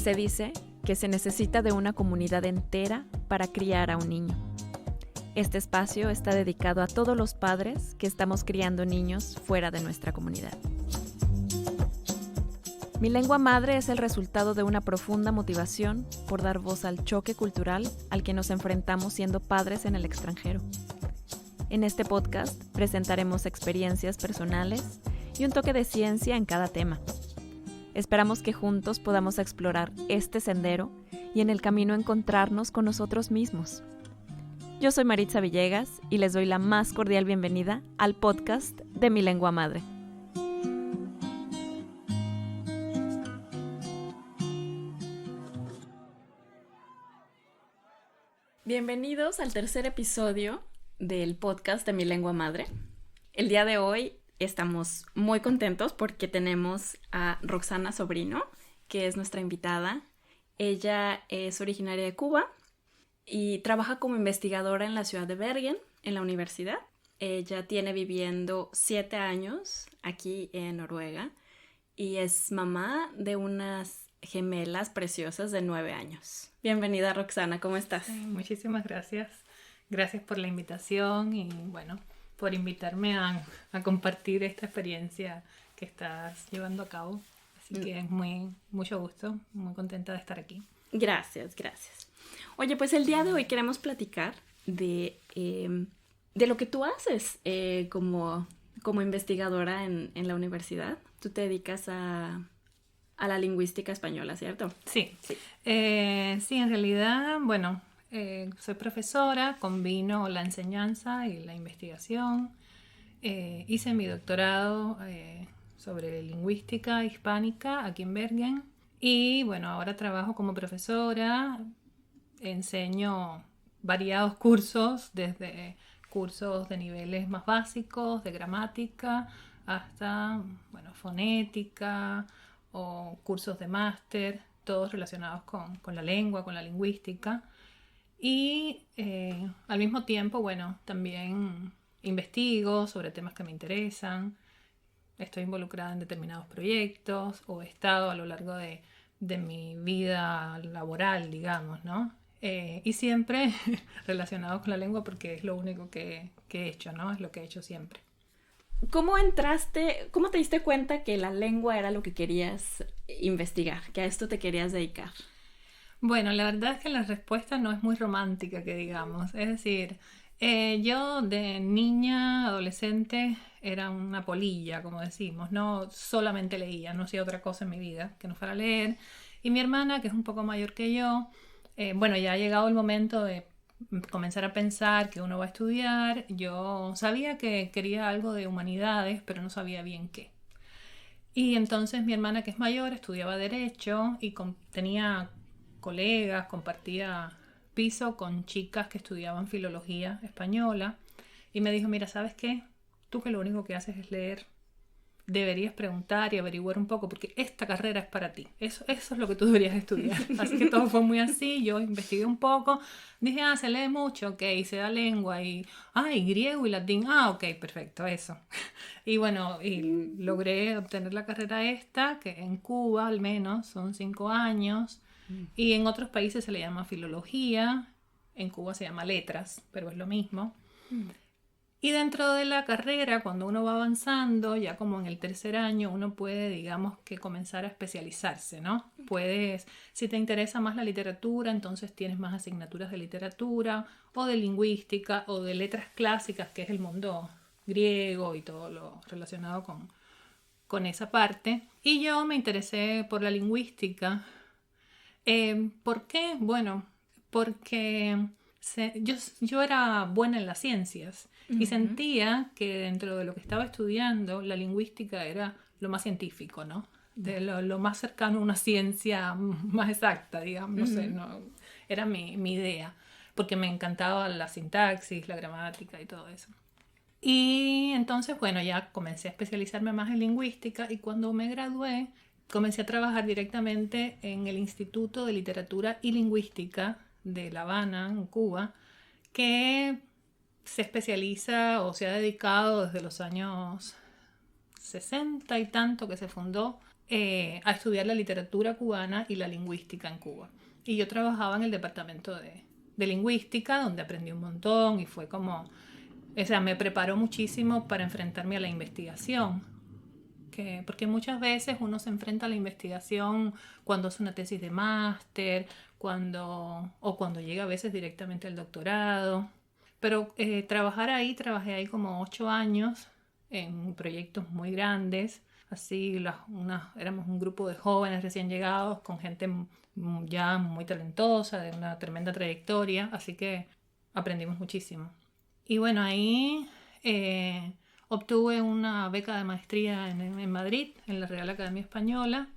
Se dice que se necesita de una comunidad entera para criar a un niño. Este espacio está dedicado a todos los padres que estamos criando niños fuera de nuestra comunidad. Mi lengua madre es el resultado de una profunda motivación por dar voz al choque cultural al que nos enfrentamos siendo padres en el extranjero. En este podcast presentaremos experiencias personales y un toque de ciencia en cada tema. Esperamos que juntos podamos explorar este sendero y en el camino encontrarnos con nosotros mismos. Yo soy Maritza Villegas y les doy la más cordial bienvenida al podcast de Mi Lengua Madre. Bienvenidos al tercer episodio del podcast de Mi Lengua Madre. El día de hoy estamos muy contentos porque tenemos a Roxana Sobrino, que es nuestra invitada. Ella es originaria de Cuba y trabaja como investigadora en la ciudad de Bergen, en la universidad. Ella tiene viviendo 7 años aquí en Noruega y es mamá de unas gemelas preciosas de 9 años. Bienvenida, Roxana, ¿cómo estás? Sí, muchísimas gracias. Gracias por la invitación y bueno, por invitarme a compartir esta experiencia que estás llevando a cabo. Así que es mucho gusto, muy contenta de estar aquí. Gracias. Oye, pues el día de hoy queremos platicar de lo que tú haces como investigadora en la universidad. Tú te dedicas a la lingüística española, ¿cierto? Sí. Sí, en realidad, bueno, soy profesora, combino la enseñanza y la investigación. Hice mi doctorado sobre lingüística hispánica aquí en Bergen. Y bueno, ahora trabajo como profesora, enseño variados cursos, desde cursos de niveles más básicos, de gramática, hasta, bueno, fonética o cursos de máster, todos relacionados con la lengua, con la lingüística. Y al mismo tiempo, bueno, también investigo sobre temas que me interesan. Estoy involucrada en determinados proyectos o he estado a lo largo de mi vida laboral, digamos, ¿no? Y siempre relacionados con la lengua porque es lo único que he hecho, ¿no? Es lo que he hecho siempre. ¿Cómo te diste cuenta que la lengua era lo que querías investigar, que a esto te querías dedicar? Bueno, la verdad es que la respuesta no es muy romántica, que digamos. Es decir, yo de niña, adolescente, era una polilla, como decimos, no solamente leía, no hacía otra cosa en mi vida que no fuera leer. Y mi hermana, que es un poco mayor que yo, bueno, ya ha llegado el momento de comenzar a pensar que uno va a estudiar. Yo sabía que quería algo de humanidades, pero no sabía bien qué. Y entonces mi hermana, que es mayor, estudiaba Derecho y tenía colegas, compartía piso con chicas que estudiaban Filología Española. Y me dijo, mira, ¿sabes qué? Tú que lo único que haces es leer, deberías preguntar y averiguar un poco porque esta carrera es para ti. Eso es lo que tú deberías estudiar. Así que todo fue muy así. Yo investigué un poco. Dije, se lee mucho, ok, se da lengua y griego y latín. Ok, perfecto, eso. Y bueno, y logré obtener la carrera esta, que en Cuba al menos son 5 años. Y en otros países se le llama filología. En Cuba se llama letras, pero es lo mismo. Y dentro de la carrera, cuando uno va avanzando, ya como en el tercer año, uno puede, digamos, que comenzar a especializarse, ¿no? Puedes, si te interesa más la literatura, entonces tienes más asignaturas de literatura, o de lingüística, o de letras clásicas, que es el mundo griego y todo lo relacionado con esa parte. Y yo me interesé por la lingüística. ¿Por qué? Bueno, porque yo era buena en las ciencias. Y sentía que dentro de lo que estaba estudiando, la lingüística era lo más científico, ¿no? De lo más cercano a una ciencia más exacta, digamos, no sé, no, era mi idea, porque me encantaba la sintaxis, la gramática y todo eso. Y entonces, bueno, ya comencé a especializarme más en lingüística y cuando me gradué, comencé a trabajar directamente en el Instituto de Literatura y Lingüística de La Habana, en Cuba, que se especializa o se ha dedicado desde los años 60 y tanto que se fundó a estudiar la literatura cubana y la lingüística en Cuba. Y yo trabajaba en el departamento de lingüística, donde aprendí un montón y fue como, o sea, me preparó muchísimo para enfrentarme a la investigación. Porque muchas veces uno se enfrenta a la investigación cuando hace una tesis de máster, o cuando llega a veces directamente al doctorado. Pero trabajé ahí como 8 años en proyectos muy grandes. Así éramos un grupo de jóvenes recién llegados con gente ya muy talentosa, de una tremenda trayectoria, así que aprendimos muchísimo. Y bueno, ahí obtuve una beca de maestría en Madrid, en la Real Academia Española,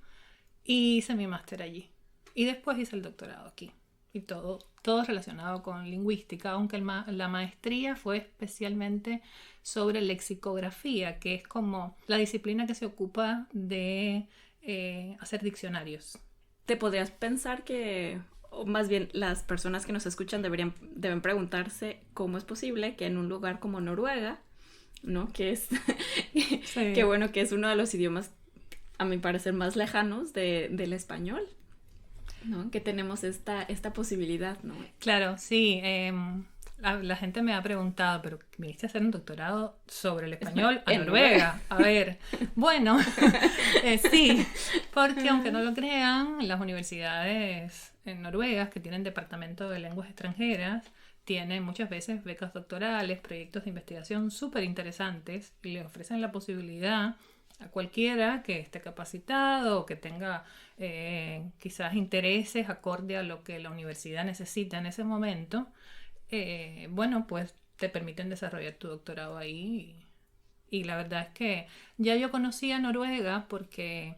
y hice mi máster allí. Y después hice el doctorado aquí. Y todo relacionado con lingüística, aunque la maestría fue especialmente sobre lexicografía, que es como la disciplina que se ocupa de hacer diccionarios. ¿Te podrías pensar que, o más bien las personas que nos escuchan deben preguntarse cómo es posible que en un lugar como Noruega, ¿no? Que es Sí. que bueno, que es uno de los idiomas a mi parecer más lejanos del español, ¿no? Que tenemos esta posibilidad, ¿no? Claro, sí. La gente me ha preguntado, ¿pero viniste a hacer un doctorado sobre el español a En Noruega? A ver, bueno, sí, porque aunque no lo crean, las universidades en Noruega, que tienen departamento de lenguas extranjeras, tienen muchas veces becas doctorales, proyectos de investigación súper interesantes y le ofrecen la posibilidad a cualquiera que esté capacitado o que tenga quizás intereses acorde a lo que la universidad necesita en ese momento, bueno, pues te permiten desarrollar tu doctorado ahí. Y la verdad es que ya yo conocía Noruega porque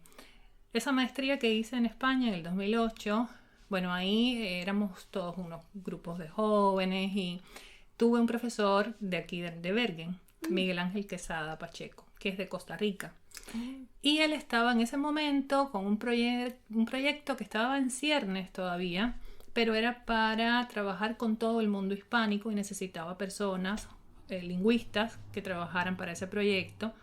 esa maestría que hice en España en el 2008, bueno, ahí éramos todos unos grupos de jóvenes y tuve un profesor de aquí de Bergen, Miguel Ángel Quesada Pacheco, que es de Costa Rica. Y él estaba en ese momento con un proyecto que estaba en ciernes todavía, pero era para trabajar con todo el mundo hispánico y necesitaba personas, lingüistas, que trabajaran para ese proyecto.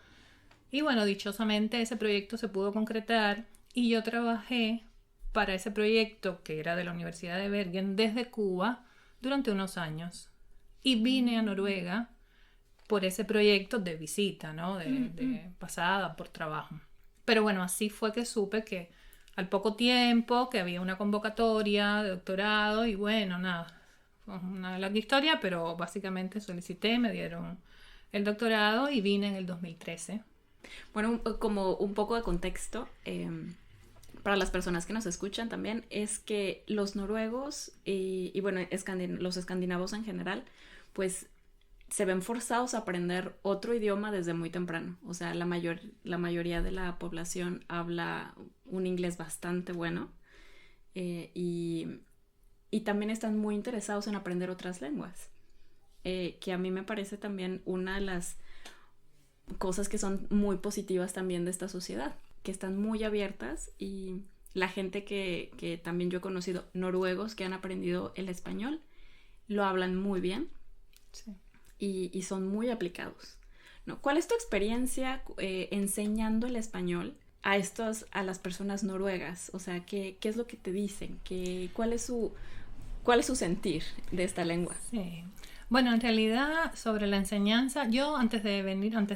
Y bueno, dichosamente ese proyecto se pudo concretar y yo trabajé para ese proyecto que era de la Universidad de Bergen desde Cuba durante unos años. Y vine a Noruega por ese proyecto de visita, ¿no? De pasada por trabajo. Pero bueno, así fue que supe que al poco tiempo que había una convocatoria de doctorado y bueno, nada, fue una larga historia, pero básicamente solicité, me dieron el doctorado y vine en el 2013. Bueno, como un poco de contexto, para las personas que nos escuchan también, es que los noruegos y bueno, los escandinavos en general, pues se ven forzados a aprender otro idioma desde muy temprano. O sea, la mayoría de la población habla un inglés bastante bueno y también están muy interesados en aprender otras lenguas, que a mí me parece también una de las cosas que son muy positivas también de esta sociedad, que están muy abiertas y la gente que también yo he conocido, noruegos que han aprendido el español, lo hablan muy bien. Sí. Y son muy aplicados, ¿no? ¿Cuál es tu experiencia enseñando el español a las personas noruegas? O sea, ¿qué es lo que te dicen? ¿Cuál es su sentir de esta lengua? Sí. Bueno, en realidad sobre la enseñanza, yo antes de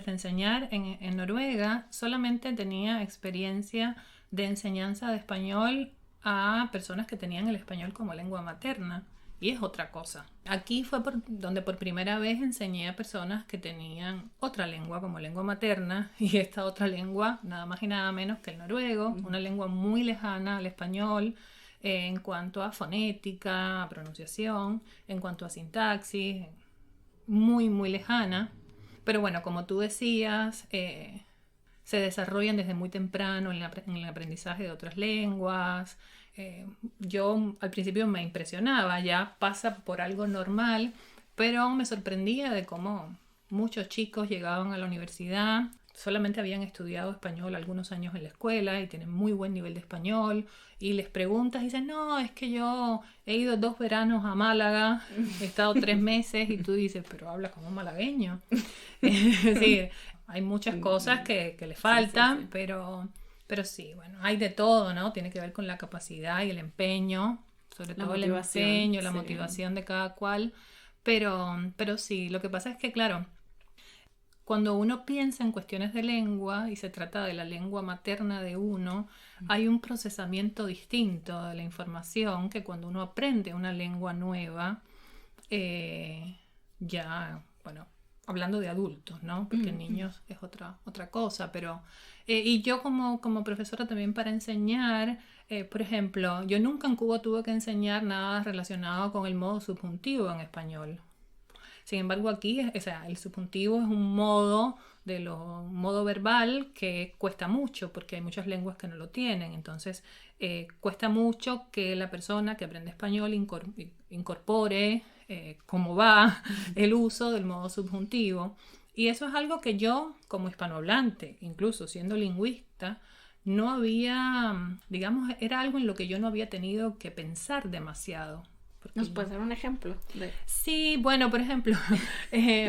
enseñar en Noruega, solamente tenía experiencia de enseñanza de español a personas que tenían el español como lengua materna. Y es otra cosa. Aquí fue donde por primera vez enseñé a personas que tenían otra lengua como lengua materna, y esta otra lengua nada más y nada menos que el noruego, una lengua muy lejana al español en cuanto a fonética, a pronunciación, en cuanto a sintaxis, muy muy lejana. Pero bueno, como tú decías, se desarrollan desde muy temprano en el aprendizaje de otras lenguas. Yo al principio me impresionaba, ya pasa por algo normal, pero me sorprendía de cómo muchos chicos llegaban a la universidad, solamente habían estudiado español algunos años en la escuela y tienen muy buen nivel de español, y les preguntas y dicen, no, es que yo he ido 2 veranos a Málaga, he estado 3 meses, y tú dices, pero hablas como malagueño. Es decir, hay muchas cosas que le faltan, sí. Pero Pero sí, bueno, hay de todo, ¿no? Tiene que ver con la capacidad y el empeño, sobre todo el empeño, la motivación de cada cual. Pero sí, lo que pasa es que, claro, cuando uno piensa en cuestiones de lengua y se trata de la lengua materna de uno, hay un procesamiento distinto de la información que cuando uno aprende una lengua nueva, ya, bueno, hablando de adultos, ¿no? Porque niños es otra cosa, pero... y yo como profesora también para enseñar, por ejemplo, yo nunca en Cuba tuve que enseñar nada relacionado con el modo subjuntivo en español. Sin embargo, aquí, o sea, el subjuntivo es un modo modo verbal que cuesta mucho porque hay muchas lenguas que no lo tienen. Entonces, cuesta mucho que la persona que aprende español incorpore cómo va el uso del modo subjuntivo. Y eso es algo que yo, como hispanohablante, incluso siendo lingüista, no había, digamos, era algo en lo que yo no había tenido que pensar demasiado. ¿Nos puedes dar un ejemplo? Sí, bueno, por ejemplo,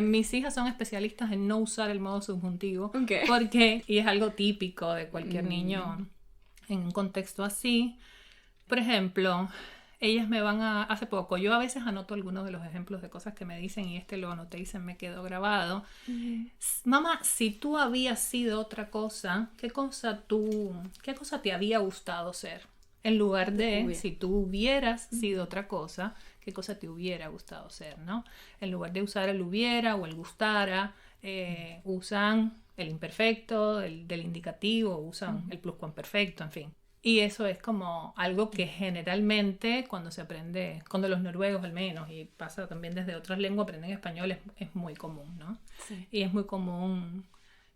mis hijas son especialistas en no usar el modo subjuntivo, porque, y es algo típico de cualquier niño en un contexto así. Por ejemplo, ellas hace poco, yo a veces anoto algunos de los ejemplos de cosas que me dicen y lo anoté y se me quedó grabado. Mamá, si tú habías sido otra cosa, ¿qué cosa te había gustado ser? En lugar de, si tú hubieras sido otra cosa, ¿qué cosa te hubiera gustado ser, ¿no? En lugar de usar el hubiera o el gustara, usan el imperfecto del indicativo, usan el pluscuamperfecto, en fin. Y eso es como algo que generalmente cuando se aprende, cuando los noruegos al menos, y pasa también desde otras lenguas, aprenden español, es muy común, ¿no? Sí. Y es muy común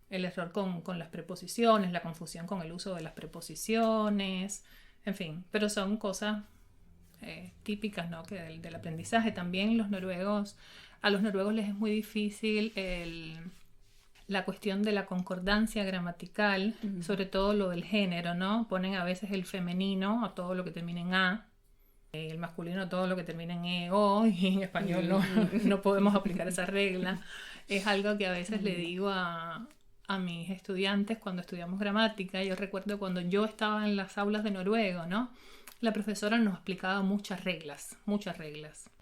el error con las preposiciones, la confusión con el uso de las preposiciones... En fin, pero son cosas típicas, ¿no? Que del aprendizaje. También a los noruegos les es muy difícil la cuestión de la concordancia gramatical, sobre todo lo del género, ¿no? Ponen a veces el femenino a todo lo que termina en A, el masculino a todo lo que termina en E, O, y en español no podemos aplicar esa regla. Es algo que a veces le digo a mis estudiantes cuando estudiamos gramática. Yo recuerdo cuando yo estaba en las aulas de noruego, ¿no? La profesora nos explicaba muchas reglas.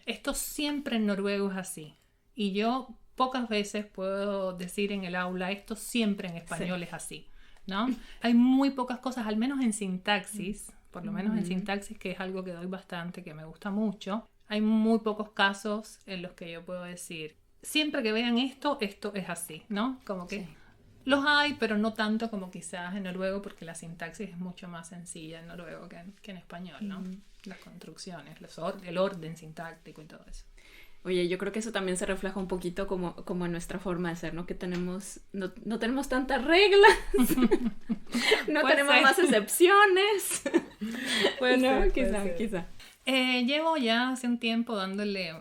Esto siempre en noruego es así. Y yo pocas veces puedo decir en el aula, esto siempre en español es así, ¿no? Hay muy pocas cosas, al menos en sintaxis, por lo menos en sintaxis, que es algo que doy bastante, que me gusta mucho. Hay muy pocos casos en los que yo puedo decir, siempre que vean esto es así, ¿no? Como que... Sí. Los hay, pero no tanto como quizás en noruego, porque la sintaxis es mucho más sencilla en noruego que en español, ¿no? Las construcciones, el orden sintáctico y todo eso. Oye, yo creo que eso también se refleja un poquito como en nuestra forma de ser, ¿no? Que no tenemos tantas reglas, no tenemos más excepciones. Puede ser. Quizá. Llevo ya hace un tiempo dándole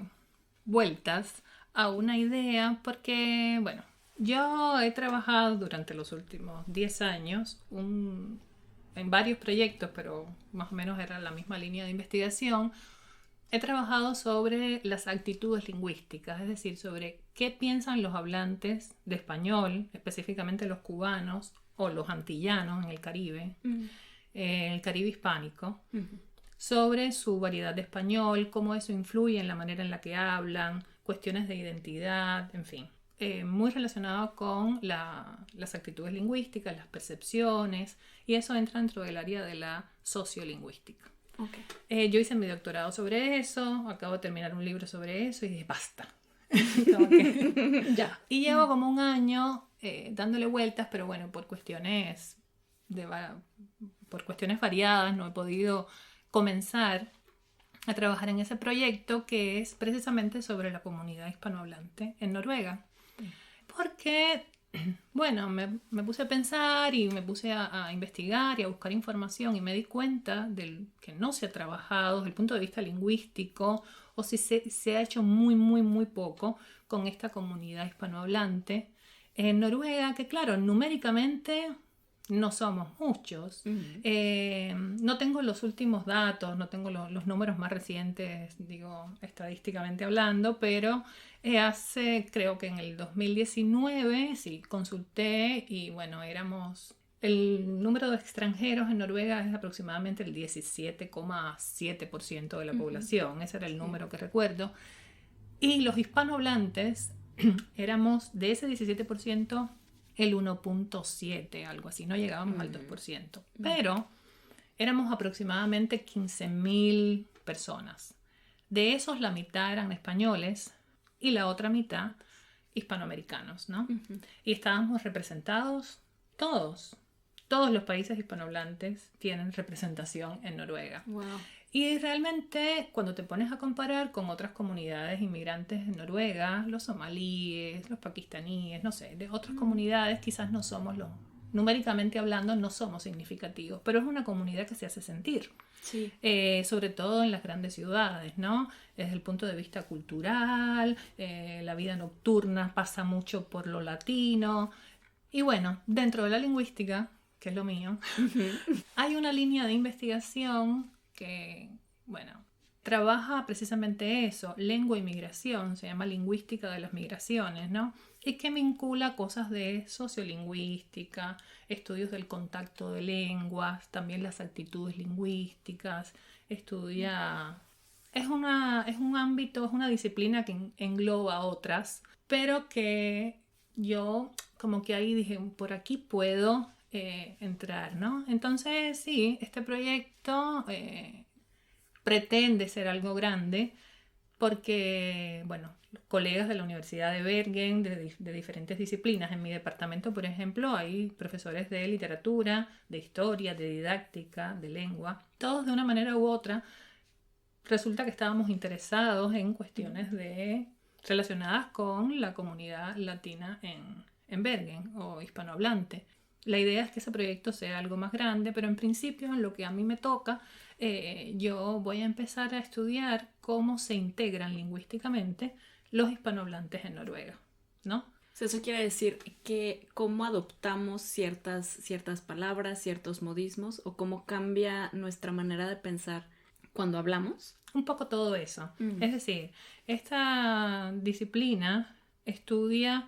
vueltas a una idea porque, bueno, yo he trabajado durante los últimos 10 años en varios proyectos, pero más o menos era la misma línea de investigación. He trabajado sobre las actitudes lingüísticas, es decir, sobre qué piensan los hablantes de español, específicamente los cubanos o los antillanos en el Caribe, el Caribe hispánico, sobre su variedad de español, cómo eso influye en la manera en la que hablan, cuestiones de identidad, en fin. Muy relacionado con las actitudes lingüísticas, las percepciones, y eso entra dentro del área de la sociolingüística. Okay. Yo hice mi doctorado sobre eso, acabo de terminar un libro sobre eso y dije, basta. Ya. Y llevo como un año dándole vueltas, pero bueno, por cuestiones variadas no he podido comenzar a trabajar en ese proyecto que es precisamente sobre la comunidad hispanohablante en Noruega. Porque, bueno, me puse a pensar y me puse a investigar y a buscar información y me di cuenta que no se ha trabajado desde el punto de vista lingüístico o si se ha hecho muy, muy, muy poco con esta comunidad hispanohablante en Noruega, que claro, numéricamente no somos muchos. No tengo los últimos datos, no tengo los números más recientes, digo, estadísticamente hablando, pero creo que en el 2019, sí, consulté y bueno, éramos el número de extranjeros en Noruega es aproximadamente el 17,7% de la población. Ese era el número que recuerdo. Y los hispanohablantes éramos de ese 17%, el 1,7%, algo así. No llegábamos al 2%. Pero éramos aproximadamente 15.000 personas. De esos, la mitad eran españoles y la otra mitad hispanoamericanos, ¿no? Y estábamos representados todos los países hispanohablantes tienen representación en Noruega. Wow. Y realmente cuando te pones a comparar con otras comunidades inmigrantes en Noruega, los somalíes, los pakistaníes, no sé, de otras comunidades quizás no somos numéricamente hablando no somos significativos, pero es una comunidad que se hace sentir. Sí. Sobre todo en las grandes ciudades, ¿no? Desde el punto de vista cultural, la vida nocturna pasa mucho por lo latino. Y bueno, dentro de la lingüística, que es lo mío, hay una línea de investigación que, bueno, trabaja precisamente eso, lengua y migración, se llama lingüística de las migraciones, ¿no? Y que vincula cosas de sociolingüística, estudios del contacto de lenguas, también las actitudes lingüísticas, estudia... Es un ámbito, es una disciplina que engloba otras, pero que yo como que ahí dije, por aquí puedo entrar, ¿no? Entonces sí, este proyecto pretende ser algo grande porque, bueno, colegas de la Universidad de Bergen, de diferentes disciplinas. En mi departamento, por ejemplo, hay profesores de literatura, de historia, de didáctica, de lengua. Todos de una manera u otra resulta que estábamos interesados en cuestiones relacionadas con la comunidad latina en Bergen o hispanohablante. La idea es que ese proyecto sea algo más grande, pero en principio, en lo que a mí me toca, yo voy a empezar a estudiar cómo se integran lingüísticamente los hispanohablantes en Noruega, ¿no? O sea, eso quiere decir que cómo adoptamos ciertas palabras, ciertos modismos, o cómo cambia nuestra manera de pensar cuando hablamos. Un poco todo eso. Es decir, esta disciplina estudia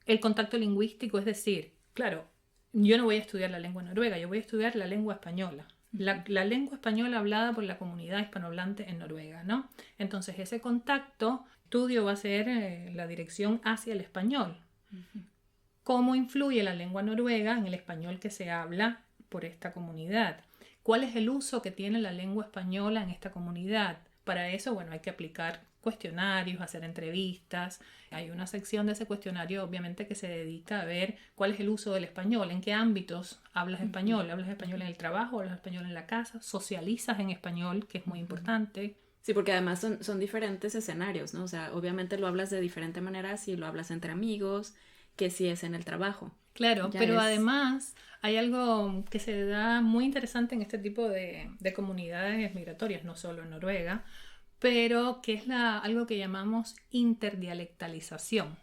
el contacto lingüístico, es decir, claro, yo no voy a estudiar la lengua noruega, yo voy a estudiar la lengua española. La lengua española hablada por la comunidad hispanohablante en Noruega, ¿no? Entonces ese estudio va a ser la dirección hacia el español. ¿Cómo influye la lengua noruega en el español que se habla por esta comunidad? ¿Cuál es el uso que tiene la lengua española en esta comunidad? Para eso, bueno, hay que aplicar cuestionarios, hacer entrevistas. Hay una sección de ese cuestionario, obviamente, que se dedica a ver cuál es el uso del español, en qué ámbitos hablas español. ¿Hablas español en el trabajo? ¿Hablas español en la casa? ¿Socializas en español? Que es muy importante. Sí, porque además son diferentes escenarios, ¿no? O sea, obviamente lo hablas de diferente manera si lo hablas entre amigos que si es en el trabajo. Claro, pero además hay algo que se da muy interesante en este tipo de comunidades migratorias, no solo en Noruega, pero que es algo que llamamos interdialectalización,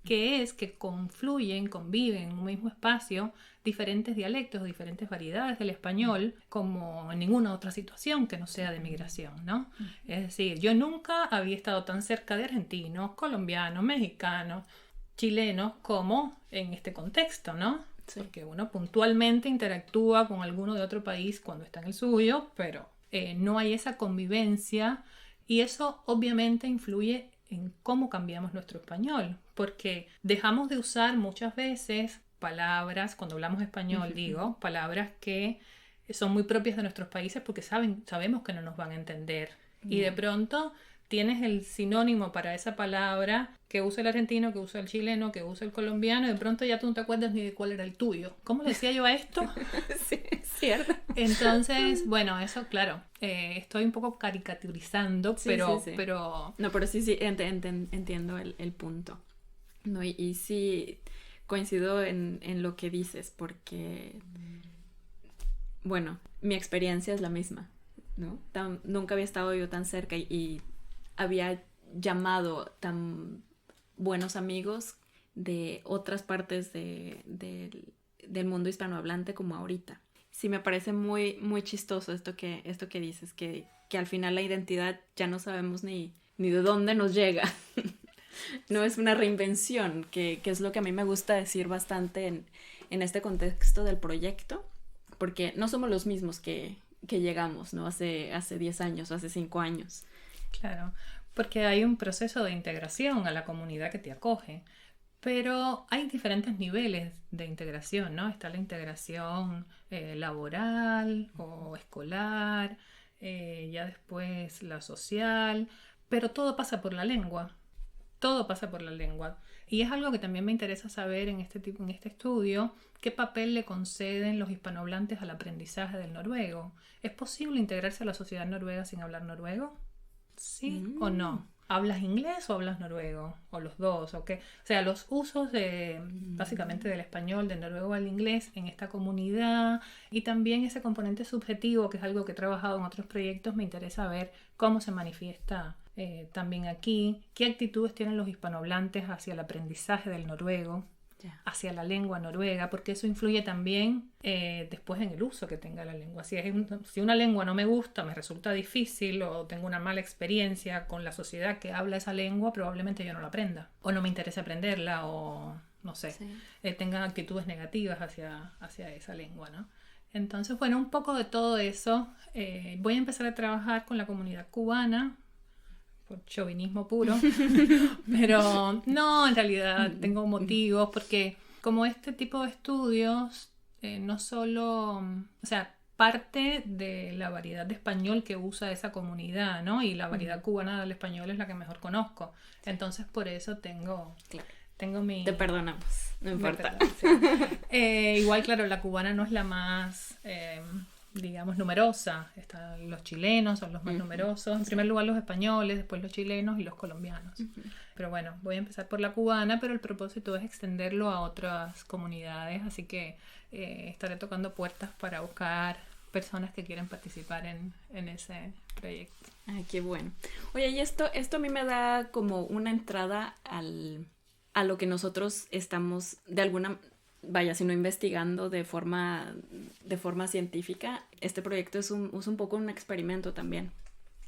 que es que confluyen, conviven en un mismo espacio diferentes dialectos, diferentes variedades del español, como en ninguna otra situación que no sea de migración, ¿no? Es decir, yo nunca había estado tan cerca de argentinos, colombianos, mexicanos, chilenos como en este contexto, ¿no? Sí. Porque uno puntualmente interactúa con alguno de otro país cuando está en el suyo, pero no hay esa convivencia y eso obviamente influye en cómo cambiamos nuestro español, porque dejamos de usar muchas veces palabras, cuando hablamos español digo, palabras que son muy propias de nuestros países porque sabemos que no nos van a entender y de pronto tienes el sinónimo para esa palabra que usa el argentino, que usa el chileno, que usa el colombiano y de pronto ya tú no te acuerdas ni de cuál era el tuyo. ¿Cómo le decía yo a esto? Sí, es cierto. Entonces, bueno, eso claro, estoy un poco caricaturizando, sí, pero, sí. pero... No, pero sí, entiendo el punto. No, y sí coincido en lo que dices porque, bueno, mi experiencia es la misma, ¿no? Nunca había estado yo tan cerca y había llamado tan buenos amigos de otras partes del mundo hispanohablante como ahorita. Sí, me parece muy, muy chistoso esto que dices, que al final la identidad ya no sabemos ni de dónde nos llega. no es una reinvención, que es lo que a mí me gusta decir bastante en este contexto del proyecto, porque no somos los mismos que llegamos, ¿no? Hace 10 años o hace 5 años. Claro, porque hay un proceso de integración a la comunidad que te acoge, pero hay diferentes niveles de integración, ¿no? Está la integración laboral o escolar, ya después la social, pero todo pasa por la lengua. Todo pasa por la lengua. Y es algo que también me interesa saber en este estudio, qué papel le conceden los hispanohablantes al aprendizaje del noruego. ¿Es posible integrarse a la sociedad noruega sin hablar noruego? ¿Sí o no? ¿Hablas inglés o hablas noruego? ¿O los dos? ¿O qué? O sea, los usos básicamente del español, del noruego al inglés en esta comunidad, y también ese componente subjetivo, que es algo que he trabajado en otros proyectos, me interesa ver cómo se manifiesta también aquí, qué actitudes tienen los hispanohablantes hacia el aprendizaje del noruego, hacia la lengua noruega, porque eso influye también después en el uso que tenga la lengua. Si una lengua no me gusta, me resulta difícil o tengo una mala experiencia con la sociedad que habla esa lengua, probablemente yo no la aprenda o no me interese aprenderla o no sé, tenga actitudes negativas hacia esa lengua, ¿no? Entonces, bueno, un poco de todo eso. Voy a empezar a trabajar con la comunidad cubana, por chauvinismo puro, pero no, en realidad tengo motivos, porque como este tipo de estudios no solo, o sea, parte de la variedad de español que usa esa comunidad, ¿no? Y la variedad cubana del español es la que mejor conozco, entonces por eso tengo mi... Te perdonamos, no importa. Igual, claro, la cubana no es la más... digamos, numerosa. Están los chilenos, son los más numerosos. En primer lugar los españoles, después los chilenos y los colombianos. Pero bueno, voy a empezar por la cubana, pero el propósito es extenderlo a otras comunidades, así que estaré tocando puertas para buscar personas que quieren participar en ese proyecto. Ay, qué bueno. Oye, y esto a mí me da como una entrada a lo que nosotros estamos de alguna sino investigando de forma científica. Este proyecto es un poco un experimento también,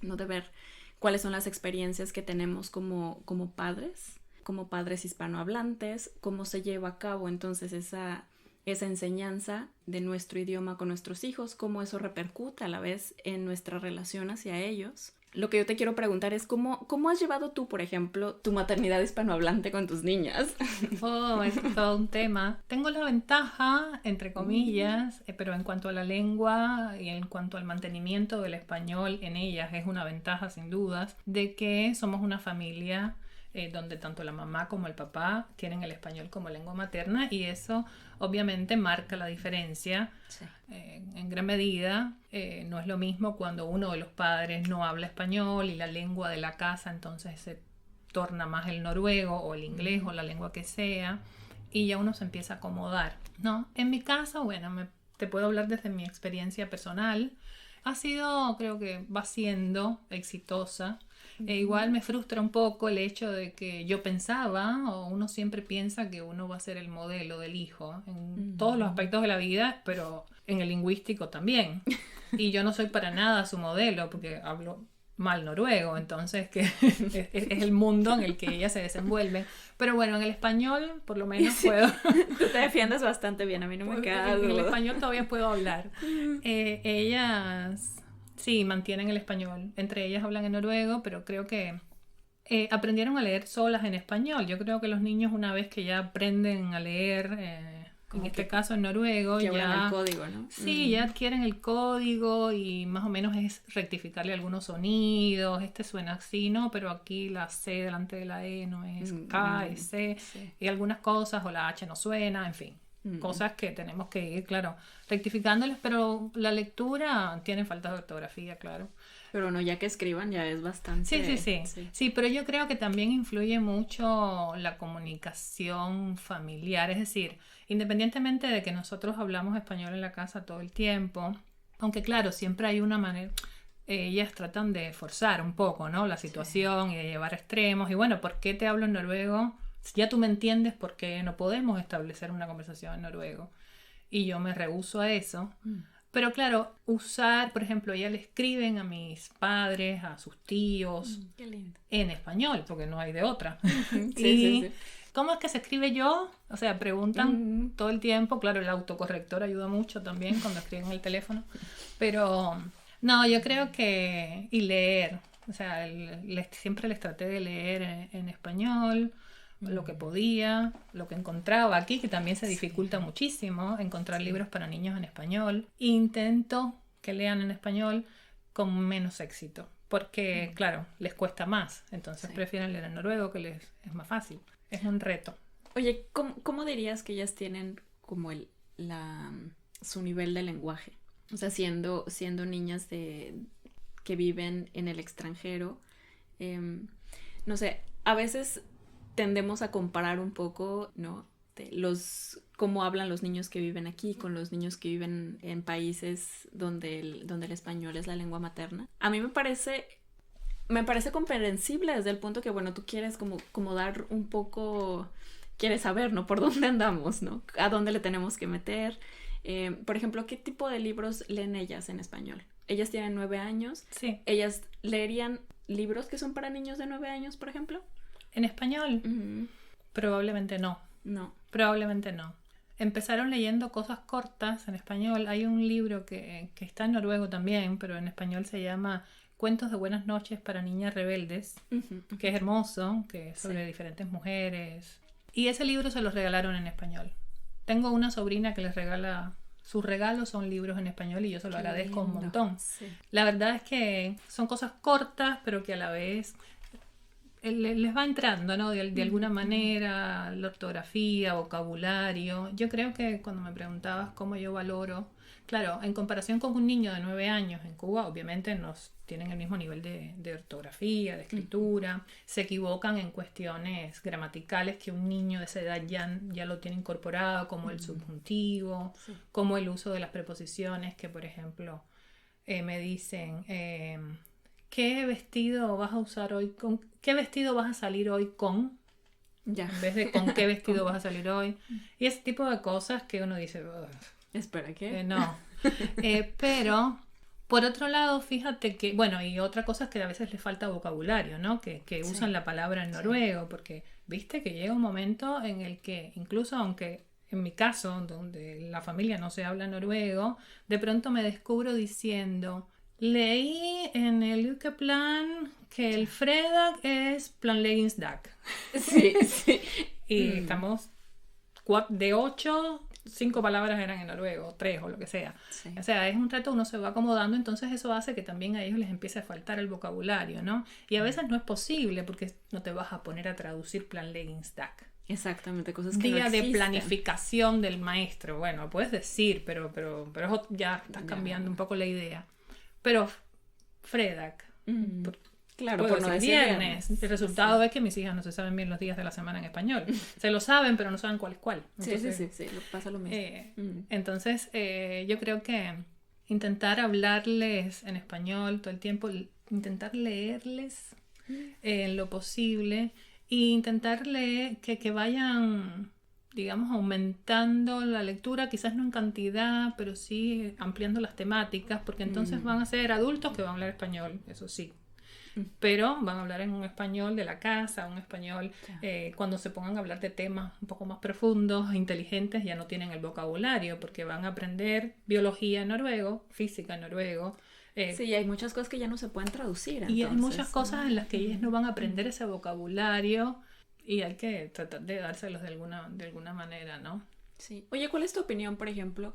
¿no? De ver cuáles son las experiencias que tenemos como padres hispanohablantes, cómo se lleva a cabo entonces esa enseñanza de nuestro idioma con nuestros hijos, cómo eso repercute a la vez en nuestra relación hacia ellos. Lo que yo te quiero preguntar es ¿cómo has llevado tú, por ejemplo, tu maternidad hispanohablante con tus niñas? Oh, es todo un tema. Tengo la ventaja, entre comillas, pero en cuanto a la lengua y en cuanto al mantenimiento del español en ellas, es una ventaja sin dudas, de que somos una familia donde tanto la mamá como el papá tienen el español como lengua materna, y eso obviamente marca la diferencia. Sí. En gran medida no es lo mismo cuando uno de los padres no habla español y la lengua de la casa entonces se torna más el noruego o el inglés o la lengua que sea, y ya uno se empieza a acomodar, ¿no? En mi caso, bueno, te puedo hablar desde mi experiencia personal. Ha sido, creo que va siendo exitosa. Igual me frustra un poco el hecho de que yo pensaba, o uno siempre piensa que uno va a ser el modelo del hijo en todos los aspectos de la vida, pero en el lingüístico también. Y yo no soy para nada su modelo porque hablo mal noruego, entonces que es el mundo en el que ellas se desenvuelven. Pero bueno, en el español por lo menos puedo... Tú te defiendes bastante bien, a mí no me queda duda. En el español todavía puedo hablar. Ellas... Sí, mantienen el español. Entre ellas hablan en noruego, pero creo que aprendieron a leer solas en español. Yo creo que los niños, una vez que ya aprenden a leer, en este caso en noruego, ya el código, ¿no? Sí, ya adquieren el código y más o menos es rectificarle algunos sonidos. Este suena así, ¿no? Pero aquí la C delante de la E no es K, es C. Sí. Y algunas cosas, o la H no suena, en fin. Cosas que tenemos que ir, claro, rectificándoles, pero la lectura tiene faltas de ortografía, claro. Pero no, ya que escriban ya es bastante... Sí, pero yo creo que también influye mucho la comunicación familiar, es decir, independientemente de que nosotros hablamos español en la casa todo el tiempo, aunque claro, siempre hay una manera... Ellas tratan de forzar un poco, ¿no? La situación y de llevar extremos, y bueno, ¿por qué te hablo en noruego? Ya tú me entiendes porque no podemos establecer una conversación en noruego, y yo me rehúso a eso, Pero claro, usar, por ejemplo, ella le escriben a mis padres, a sus tíos, Qué lindo. en español, porque no hay de otra. Sí, Y sí, sí. ¿cómo es que se escribe yo? O sea, preguntan Mm, todo el tiempo. Claro, el autocorrector ayuda mucho también cuando escriben en el teléfono. Pero no, yo creo que... Y leer. O sea, siempre les traté de leer en español lo que podía, lo que encontraba aquí, que también se dificulta muchísimo encontrar libros para niños en español. Intento que lean en español con menos éxito, porque claro, les cuesta más, entonces Sí. prefieren leer en noruego, que les es más fácil. Es un reto. Oye, ¿cómo dirías que ellas tienen como su nivel de lenguaje? O sea, siendo niñas que viven en el extranjero, no sé, a veces tendemos a comparar un poco, ¿no? Cómo hablan los niños que viven aquí con los niños que viven en países donde el español es la lengua materna. A mí me parece comprensible desde el punto que, bueno, tú quieres como dar un poco, quieres saber, ¿no? Por dónde andamos, ¿no? A dónde le tenemos que meter. Por ejemplo, ¿qué tipo de libros leen ellas en español? Ellas tienen 9 años. Sí. ¿Ellas leerían libros que son para niños de 9 años, por ejemplo? En español, Mm, probablemente no. no. Probablemente no. Empezaron leyendo cosas cortas en español. Hay un libro que está en noruego también, pero en español se llama Cuentos de buenas noches para niñas rebeldes, Ujú, ujú. que es hermoso, que es sobre Sí. diferentes mujeres. Y ese libro se los regalaron en español. Tengo una sobrina que les regala, sus regalos son libros en español y yo se lo Qué agradezco un lindo. montón. Sí. La verdad es que son cosas cortas, pero que a la vez les va entrando, ¿no? De alguna manera, la ortografía, vocabulario. Yo creo que cuando me preguntabas cómo yo valoro, claro, en comparación con un niño de 9 años en Cuba, obviamente no tienen el mismo nivel de ortografía, de escritura, se equivocan en cuestiones gramaticales que un niño de esa edad ya lo tiene incorporado, como el subjuntivo, Sí. como el uso de las preposiciones, que por ejemplo me dicen... ¿qué vestido vas a usar hoy? ¿Qué vestido vas a salir hoy con? Ya. En vez de con qué vestido vas a salir hoy. Y ese tipo de cosas que uno dice, Espera, ¿qué? no. Pero, por otro lado, fíjate que, bueno, y otra cosa es que a veces les falta vocabulario, ¿no? Que Sí. usan la palabra en noruego, porque viste que llega un momento en el que, incluso aunque en mi caso, donde la familia no se habla noruego, de pronto me descubro diciendo... Leí en el Ukeplan que el fredag es planleggingsdag. Sí, sí. Y estamos de 8, 5 palabras eran en noruego, 3 o lo que sea. Sí. O sea, es un reto, uno se va acomodando, entonces eso hace que también a ellos les empiece a faltar el vocabulario, ¿no? Y a veces no es posible porque no te vas a poner a traducir planleggingsdag. Exactamente, cosas que Día no de existen. planificación del maestro. Bueno, puedes decir, pero ya estás Ya. cambiando un poco la idea. Pero fredag. Claro, Puedo por no decir decir viernes. El resultado es que mis hijas no se saben bien los días de la semana en español. Se lo saben, pero no saben cuál es cuál. Entonces, Sí, pasa lo mismo. entonces, yo creo que intentar hablarles en español todo el tiempo, intentar leerles en lo posible e intentar leer que vayan, digamos, aumentando la lectura, quizás no en cantidad, pero sí ampliando las temáticas, porque entonces van a ser adultos que van a hablar español, eso sí. Pero van a hablar en un español de la casa, un español, cuando se pongan a hablar de temas un poco más profundos, inteligentes, ya no tienen el vocabulario, porque van a aprender biología en noruego, física en noruego. Sí, hay muchas cosas que ya no se pueden traducir. Y hay entonces, muchas cosas en las que ellos no van a aprender ese vocabulario y hay que tratar de dárselos de alguna manera, ¿no? Sí. Oye, ¿cuál es tu opinión, por ejemplo,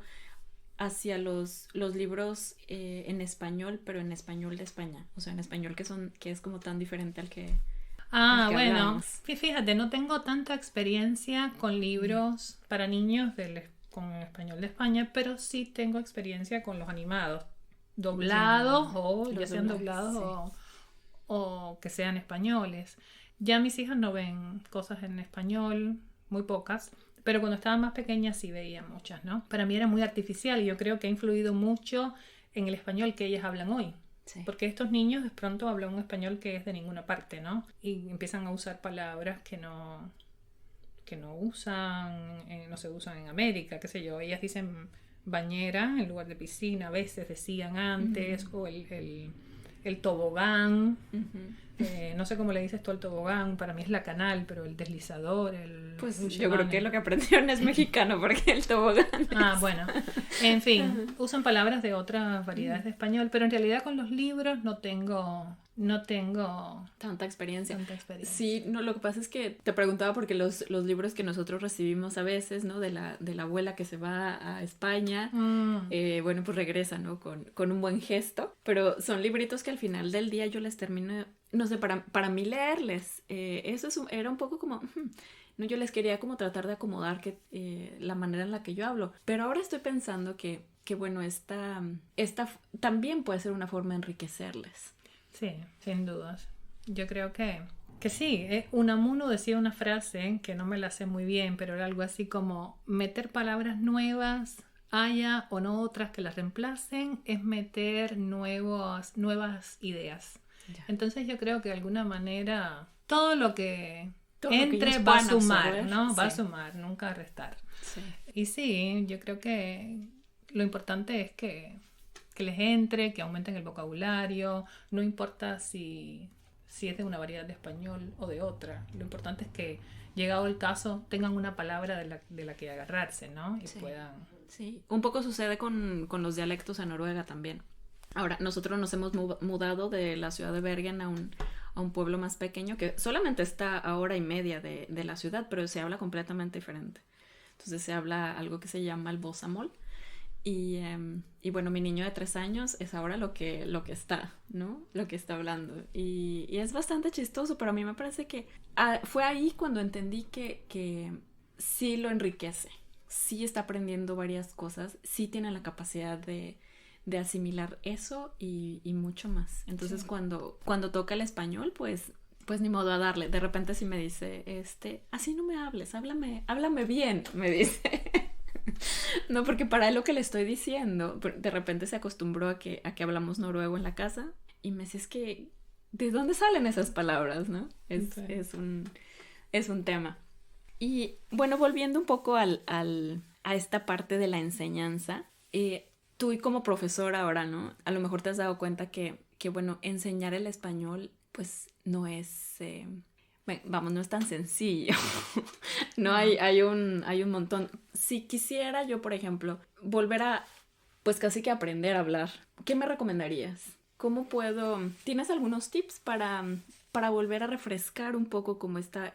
hacia los libros en español, pero en español de España? O sea, en español que es como tan diferente al que Bueno, hablamos. fíjate, no tengo tanta experiencia con libros para niños con español de España, pero sí tengo experiencia con los animados, doblados ya sean doblados o que sean españoles. Ya mis hijas no ven cosas en español, muy pocas, pero cuando estaban más pequeñas sí veía muchas, ¿no? Para mí era muy artificial y yo creo que ha influido mucho en el español que ellas hablan hoy. Sí. Porque estos niños de pronto hablan un español que es de ninguna parte, ¿no? Y empiezan a usar palabras que no usan, no se usan en América, qué sé yo. Ellas dicen bañera en lugar de piscina, a veces decían antes, o el tobogán. No sé cómo le dices tú al tobogán, para mí es la canal, pero el deslizador, Pues yo creo que lo que aprendieron es mexicano, porque el tobogán bueno, en fin, usan palabras de otras variedades de español, pero en realidad con los libros no tengo tanta experiencia. Sí, no, lo que pasa es que te preguntaba porque los libros que nosotros recibimos a veces, ¿no? De la abuela que se va a España, bueno, pues regresa, ¿no? Con un buen gesto, pero son libritos que al final del día yo les termino, no sé, para mí leerles, eso era un poco como... No, yo les quería como tratar de acomodar la manera en la que yo hablo, pero ahora estoy pensando que bueno, esta también puede ser una forma de enriquecerles. Sí, sin dudas. Yo creo que sí. Unamuno decía una frase que no me la sé muy bien, pero era algo así como meter palabras nuevas, haya o no otras que las reemplacen, es meter nuevas ideas. Ya. Entonces yo creo que de alguna manera todo lo que entre va a sumar, ¿no? Sí. Va a sumar, nunca a restar. Sí. Y sí, yo creo que lo importante es que les entre, que aumenten el vocabulario, no importa si es de una variedad de español o de otra. Lo importante es que, llegado el caso, tengan una palabra de la que agarrarse, ¿no? Y puedan... Sí, un poco sucede con los dialectos en Noruega también. Ahora, nosotros nos hemos mudado de la ciudad de Bergen a un pueblo más pequeño que solamente está a hora y media de la ciudad, pero se habla completamente diferente. Entonces se habla algo que se llama el bosamol. Y bueno, mi niño de 3 años es ahora lo que está, ¿no? Lo que está hablando. Y es bastante chistoso, pero a mí me parece que fue ahí cuando entendí que sí lo enriquece. Sí está aprendiendo varias cosas, sí tiene la capacidad de asimilar eso y mucho más. Entonces sí. cuando toca el español, pues ni modo a darle. De repente sí me dice, así no me hables, háblame bien, me dice. No, porque para él lo que le estoy diciendo, de repente se acostumbró a que hablamos noruego en la casa y me dice, es que, ¿de dónde salen esas palabras, no? Es un tema. Y bueno, volviendo un poco a esta parte de la enseñanza, tú y como profesora ahora, ¿no? A lo mejor te has dado cuenta que bueno, enseñar el español, pues no es... no es tan sencillo. No hay un montón. Si quisiera yo, por ejemplo, volver a, pues casi que aprender a hablar, ¿qué me recomendarías? ¿Cómo puedo? ¿Tienes algunos tips para volver a refrescar un poco cómo está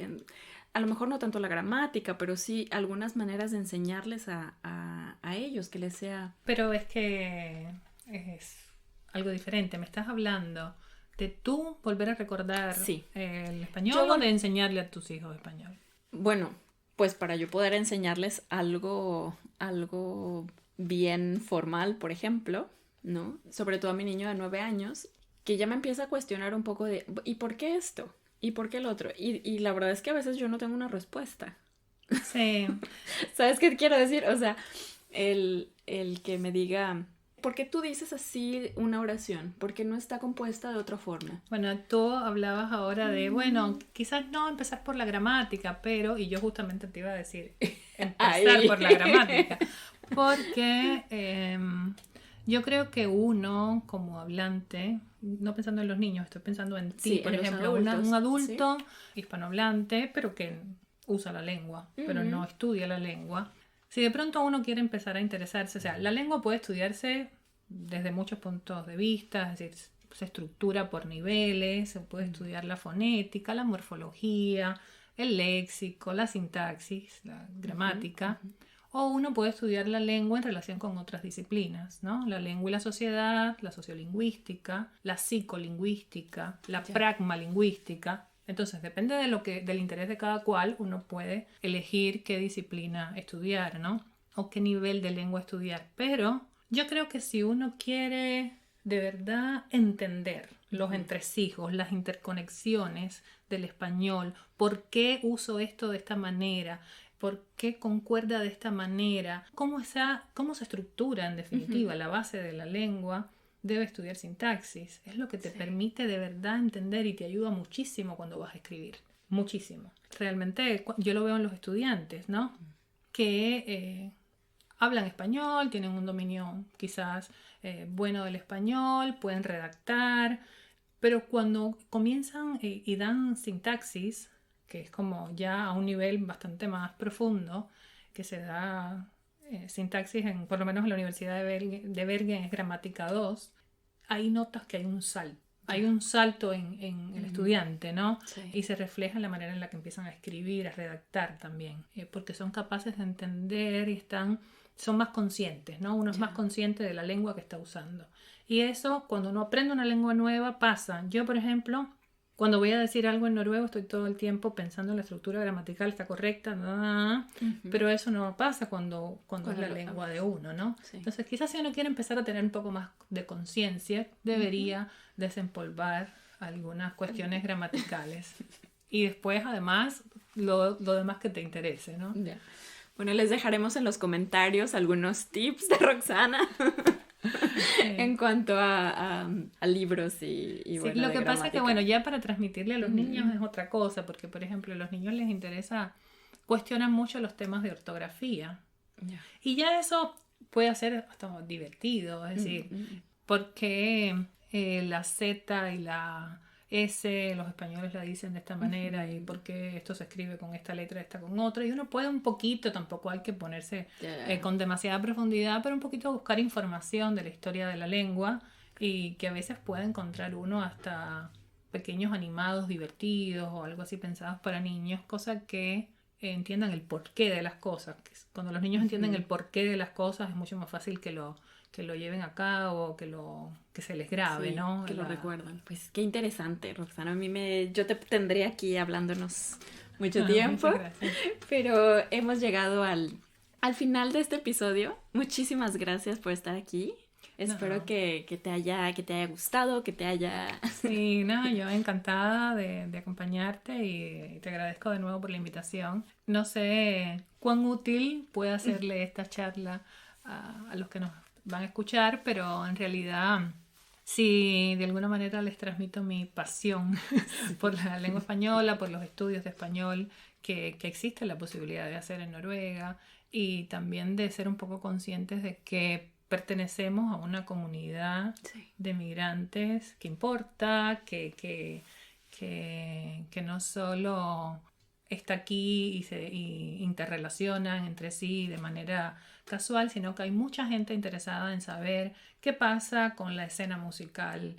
a lo mejor no tanto la gramática, pero sí algunas maneras de enseñarles a ellos, que les sea... Pero es que es algo diferente. Me estás hablando de tú volver a recordar el español o de enseñarle a tus hijos español. Bueno, pues para yo poder enseñarles algo bien formal, por ejemplo, ¿no? Sobre todo a mi niño de 9 años, que ya me empieza a cuestionar un poco de ¿y por qué esto? ¿Y por qué el otro? Y la verdad es que a veces yo no tengo una respuesta. Sí. ¿Sabes qué quiero decir? O sea, el que me diga... ¿Por qué tú dices así una oración? Porque no está compuesta de otra forma. Bueno, tú hablabas ahora de, bueno, quizás no empezar por la gramática, pero, y yo justamente te iba a decir, empezar por la gramática, porque yo creo que uno, como hablante, no pensando en los niños, estoy pensando en ti, por ejemplo, un adulto hispanohablante, pero que usa la lengua, pero no estudia la lengua. Si de pronto uno quiere empezar a interesarse, o sea, la lengua puede estudiarse desde muchos puntos de vista, es decir, se estructura por niveles, se puede estudiar la fonética, la morfología, el léxico, la sintaxis, la gramática, o uno puede estudiar la lengua en relación con otras disciplinas, ¿no? La lengua y la sociedad, la sociolingüística, la psicolingüística, la pragmalingüística. Entonces, depende del interés de cada cual, uno puede elegir qué disciplina estudiar, ¿no? O qué nivel de lengua estudiar. Pero yo creo que si uno quiere de verdad entender los entresijos, las interconexiones del español, por qué uso esto de esta manera, por qué concuerda de esta manera, cómo se estructura en definitiva la base de la lengua, debe estudiar sintaxis. Es lo que te permite de verdad entender y te ayuda muchísimo cuando vas a escribir. Muchísimo. Realmente yo lo veo en los estudiantes, ¿no? Que hablan español, tienen un dominio quizás bueno del español, pueden redactar, pero cuando comienzan y dan sintaxis, que es como ya a un nivel bastante más profundo, que se da sintaxis, por lo menos en la Universidad de Bergen es gramática 2, ahí notas que hay un salto. Hay un salto en el estudiante, ¿no? Sí. Y se refleja en la manera en la que empiezan a escribir, a redactar también, porque son capaces de entender y son más conscientes, ¿no? Uno es más consciente de la lengua que está usando. Y eso, cuando uno aprende una lengua nueva, pasa. Yo, por ejemplo, cuando voy a decir algo en noruego, estoy todo el tiempo pensando en la estructura gramatical, está correcta, pero eso no pasa cuando es la lengua de uno, ¿no? Sí. Entonces, quizás si uno quiere empezar a tener un poco más de conciencia, debería desempolvar algunas cuestiones gramaticales. Y después, además, lo demás que te interese, ¿no? Yeah. Bueno, les dejaremos en los comentarios algunos tips de Roxana en cuanto a libros y sí, bueno, lo de que pasa es que, gramática. bueno, ya para transmitirle a los niños es otra cosa, porque, por ejemplo, a los niños les interesa, cuestionan mucho los temas de ortografía. Yeah. Y ya eso puede ser hasta divertido, es decir, porque la Z y la S, los españoles la dicen de esta manera, y por qué esto se escribe con esta letra, esta con otra, y uno puede un poquito, tampoco hay que ponerse con demasiada profundidad, pero un poquito buscar información de la historia de la lengua, y que a veces puede encontrar uno hasta pequeños animados divertidos o algo así pensados para niños, cosa que entiendan el porqué de las cosas. Cuando los niños entienden el porqué de las cosas es mucho más fácil que lo lleven a cabo, que se les grabe, Sí, ¿no? que lo recuerdan. Pues qué interesante, Roxana. Yo te tendré aquí hablándonos mucho tiempo, muchas gracias. Pero hemos llegado al final de este episodio. Muchísimas gracias por estar aquí. Espero que te haya gustado, que te haya... Sí, no, yo encantada de acompañarte y te agradezco de nuevo por la invitación. No sé cuán útil puede hacerle esta charla a los que nos van a escuchar, pero en realidad si de alguna manera les transmito mi pasión por la lengua española, por los estudios de español que existe la posibilidad de hacer en Noruega, y también de ser un poco conscientes de que pertenecemos a una comunidad de migrantes que importa, que no solo está aquí y se interrelacionan entre sí de manera casual, sino que hay mucha gente interesada en saber qué pasa con la escena musical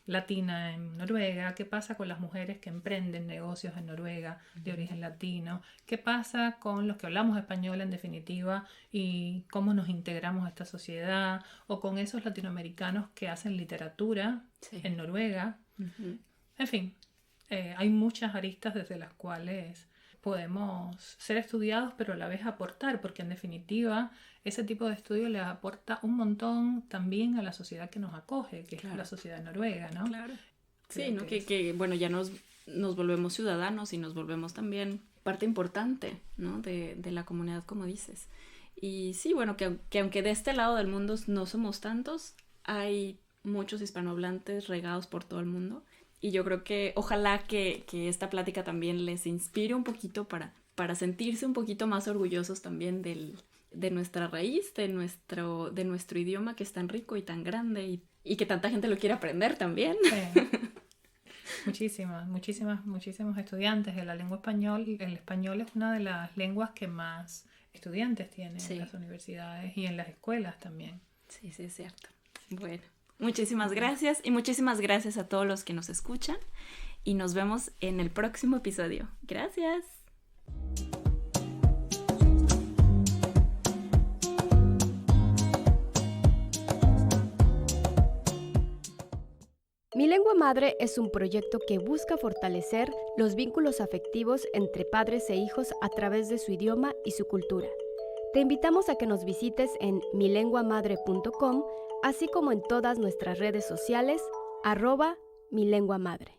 latina en Noruega, qué pasa con las mujeres que emprenden negocios en Noruega de origen latino, qué pasa con los que hablamos español en definitiva y cómo nos integramos a esta sociedad, o con esos latinoamericanos que hacen literatura en Noruega. En fin, hay muchas aristas desde las cuales podemos ser estudiados, pero a la vez aportar, porque en definitiva ese tipo de estudio le aporta un montón también a la sociedad que nos acoge, que es la sociedad noruega, ¿no? Claro. Sí, ¿no? Que bueno, ya nos volvemos ciudadanos y nos volvemos también parte importante, ¿no? de la comunidad, como dices. Y sí, bueno, que aunque de este lado del mundo no somos tantos, hay muchos hispanohablantes regados por todo el mundo. Y yo creo que ojalá que esta plática también les inspire un poquito para sentirse un poquito más orgullosos también de nuestra raíz, de nuestro idioma, que es tan rico y tan grande y que tanta gente lo quiere aprender también. Sí. Muchísimos estudiantes de la lengua español. El español es una de las lenguas que más estudiantes tienen en las universidades y en las escuelas también. Sí, es cierto. Bueno. Muchísimas gracias, y muchísimas gracias a todos los que nos escuchan, y nos vemos en el próximo episodio. Gracias. Mi Lengua Madre es un proyecto que busca fortalecer los vínculos afectivos entre padres e hijos a través de su idioma y su cultura. Te invitamos a que nos visites en milenguamadre.com, así como en todas nuestras redes sociales, @milenguamadre.